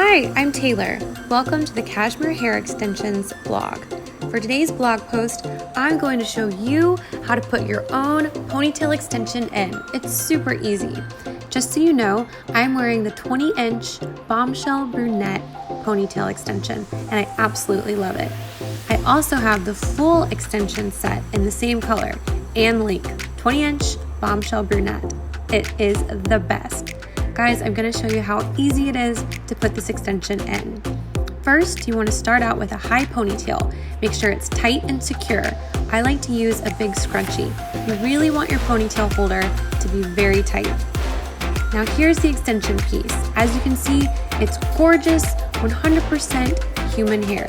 Hi, I'm Taylor. Welcome to the Cashmere Hair Extensions blog. For today's blog post, I'm going to show you how to put your own ponytail extension in. It's super easy. Just so you know, I'm wearing the 20-inch bombshell brunette ponytail extension, and I absolutely love it. I also have the full extension set in the same color and length, 20-inch bombshell brunette. It is the best. Guys, I'm going to show you how easy it is to put this extension in. First, you want to start out with a high ponytail. Make sure it's tight and secure. I like to use a big scrunchie. You really want your ponytail holder to be very tight. Now here's the extension piece. As you can see, it's gorgeous, 100% human hair.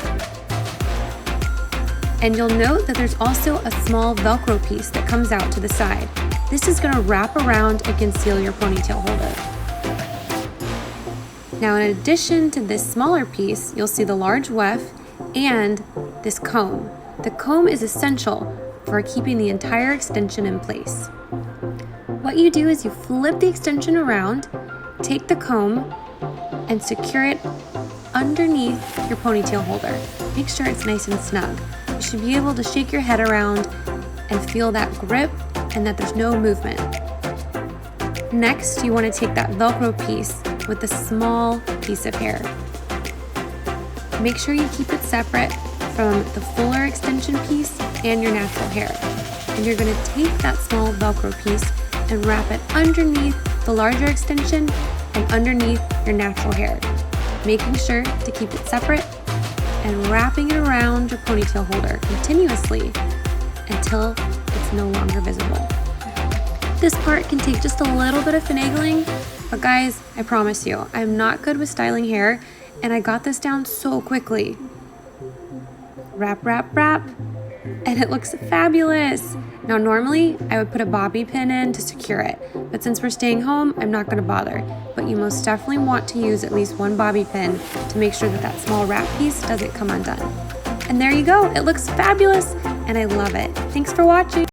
And you'll note that there's also a small Velcro piece that comes out to the side. This is going to wrap around and conceal your ponytail holder. Now, in addition to this smaller piece, you'll see the large weft and this comb. The comb is essential for keeping the entire extension in place. What you do is you flip the extension around, take the comb, and secure it underneath your ponytail holder. Make sure it's nice and snug. You should be able to shake your head around and feel that grip and that there's no movement. Next, you want to take that Velcro piece with a small piece of hair. Make sure you keep it separate from the fuller extension piece and your natural hair. And you're going to take that small Velcro piece and wrap it underneath the larger extension and underneath your natural hair, making sure to keep it separate and wrapping it around your ponytail holder continuously until it's no longer visible. This part can take just a little bit of finagling, but guys, I promise you, I'm not good with styling hair, and I got this down so quickly. Wrap, wrap, wrap, and it looks fabulous. Now normally, I would put a bobby pin in to secure it, but since we're staying home, I'm not gonna bother. But you most definitely want to use at least one bobby pin to make sure that that small wrap piece doesn't come undone. And there you go, it looks fabulous, and I love it. Thanks for watching.